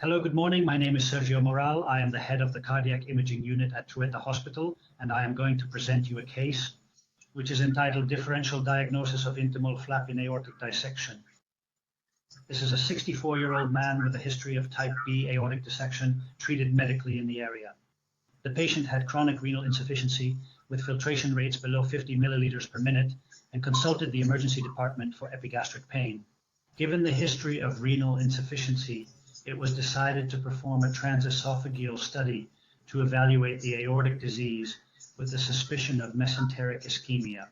Hello, good morning. My name is Sergio Moral. I am the head of the cardiac imaging unit at Trueta Hospital, and I am going to present you a case which is entitled Differential Diagnosis of Intimal Flap in Aortic Dissection. This is a 64-year-old man with a history of type B aortic dissection treated medically in the area. The patient had chronic renal insufficiency with filtration rates below 50 milliliters per minute and consulted the emergency department for epigastric pain. Given the history of renal insufficiency, it was decided to perform a transesophageal study to evaluate the aortic disease with the suspicion of mesenteric ischemia.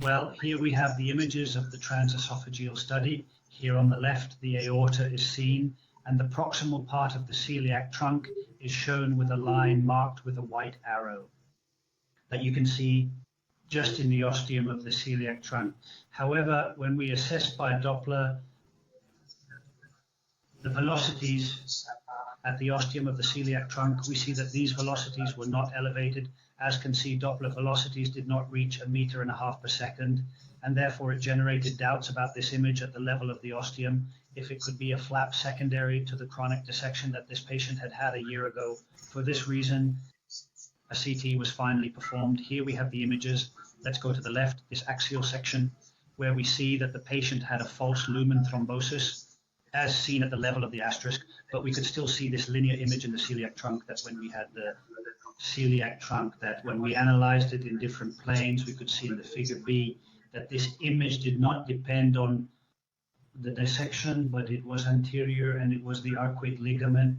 Well, here we have the images of the transesophageal study. Here on the left, the aorta is seen, and the proximal part of the celiac trunk is shown with a line marked with a white arrow that you can see just in the ostium of the celiac trunk. However, when we assess by Doppler the velocities at the ostium of the celiac trunk, we see that these velocities were not elevated. As can see, Doppler velocities did not reach 1.5 meters per second, and therefore it generated doubts about this image at the level of the ostium, if it could be a flap secondary to the chronic dissection that this patient had had a year ago. For this reason, a CT was finally performed. Here we have the images. Let's go to the left, this axial section, where we see that the patient had a false lumen thrombosis, as seen at the level of the asterisk, but we could still see this linear image in the celiac trunk, that when we had the celiac trunk, that when we analyzed it in different planes, we could see in the figure B that this image did not depend on the dissection, but it was anterior and it was the arcuate ligament.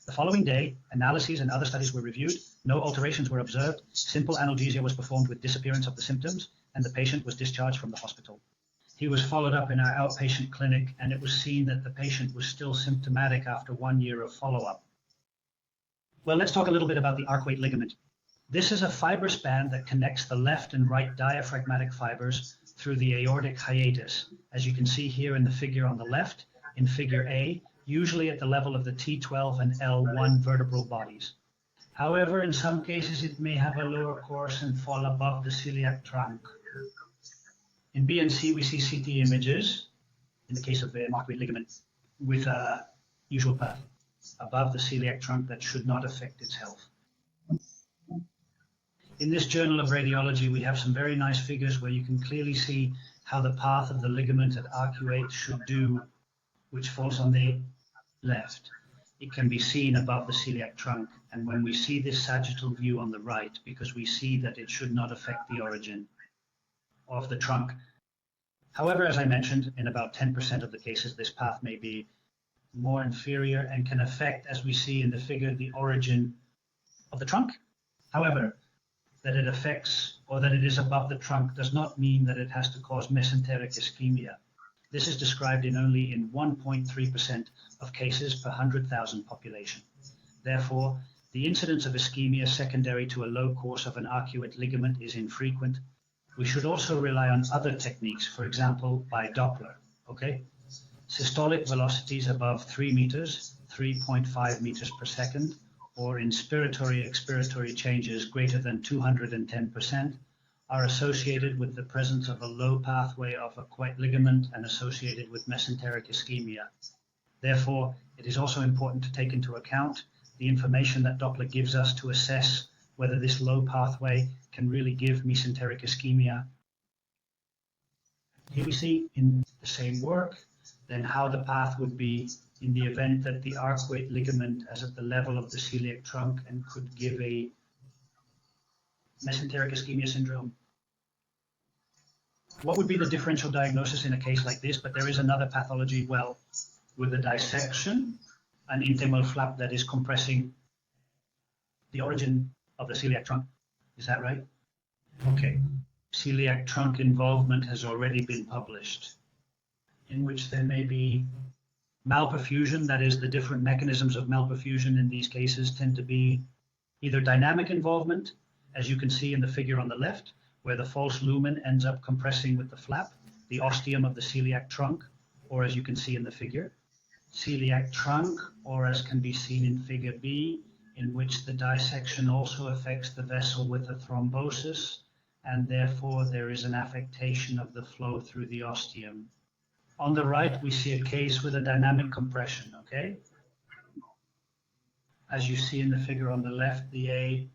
The following day, analyses and other studies were reviewed. No alterations were observed. Simple analgesia was performed with disappearance of the symptoms, and the patient was discharged from the hospital. He was followed up in our outpatient clinic, and it was seen that the patient was still symptomatic after 1 year of follow-up. Well, let's talk a little bit about the arcuate ligament. This is a fibrous band that connects the left and right diaphragmatic fibers through the aortic hiatus, as you can see here in the figure on the left, in figure A, usually at the level of the T12 and L1 vertebral bodies. However, in some cases, it may have a lower course and fall above the celiac trunk. In B and C, we see CT images, in the case of the arcuate ligament, with a usual path above the celiac trunk that should not affect its health. In this Journal of Radiology, we have some very nice figures where you can clearly see how the path of the ligament at arcuate should do, which falls on the left. It can be seen above the celiac trunk, and when we see this sagittal view on the right, because we see that it should not affect the origin of the trunk. However, as I mentioned, in about 10% of the cases, this path may be more inferior and can affect, as we see in the figure, the origin of the trunk. However, that it affects or that it is above the trunk does not mean that it has to cause mesenteric ischemia. This is described in only 1.3% of cases per 100,000 population. Therefore, the incidence of ischemia secondary to a low course of an arcuate ligament is infrequent. We should also rely on other techniques, for example, by Doppler, okay? Systolic velocities above 3 meters, 3.5 meters per second, or inspiratory expiratory changes greater than 210% are associated with the presence of a low pathway of arcuate ligament and associated with mesenteric ischemia. Therefore, it is also important to take into account the information that Doppler gives us to assess whether this low pathway can really give mesenteric ischemia. Here we see in the same work then how the path would be in the event that the arcuate ligament is at the level of the celiac trunk and could give a mesenteric ischemia syndrome. What would be the differential diagnosis in a case like this? But there is another pathology, well, with a dissection, an intimal flap that is compressing the origin of the celiac trunk. Is that right? Okay. Celiac trunk involvement has already been published, in which there may be malperfusion, that is, the different mechanisms of malperfusion in these cases tend to be either dynamic involvement, as you can see in the figure on the left, where the false lumen ends up compressing with the flap, the ostium of the celiac trunk, or as you can see in the figure, celiac trunk, or as can be seen in figure B, in which the dissection also affects the vessel with a thrombosis, and therefore there is an affectation of the flow through the ostium. On the right, we see a case with a dynamic compression, okay? As you see in the figure on the left, the A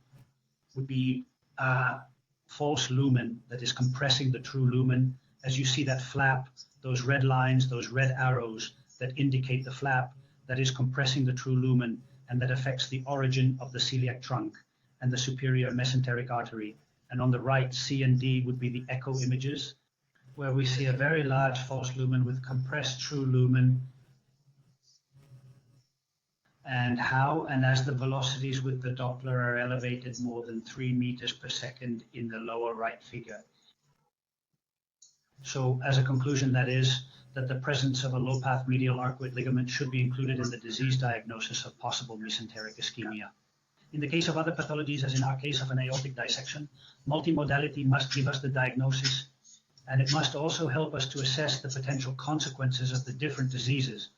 would be a false lumen that is compressing the true lumen. As you see that flap, those red lines, those red arrows that indicate the flap, that is compressing the true lumen, and that affects the origin of the celiac trunk and the superior mesenteric artery. And on the right, C and D would be the echo images, where we see a very large false lumen with compressed true lumen, and how and as the velocities with the Doppler are elevated more than 3 meters per second in the lower right figure. So as a conclusion, that is that the presence of a low path medial arcuate ligament should be included in the disease diagnosis of possible mesenteric ischemia. In the case of other pathologies, as in our case of an aortic dissection, multimodality must give us the diagnosis, and it must also help us to assess the potential consequences of the different diseases.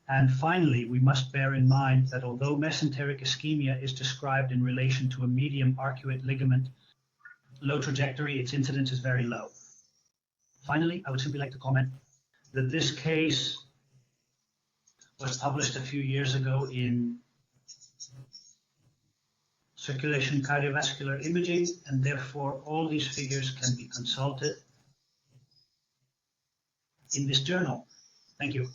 And finally, we must bear in mind that although mesenteric ischemia is described in relation to a medium arcuate ligament, low trajectory, its incidence is very low. Finally, I would simply like to comment that this case was published a few years ago in Circulation Cardiovascular Imaging, and therefore all these figures can be consulted in this journal. Thank you.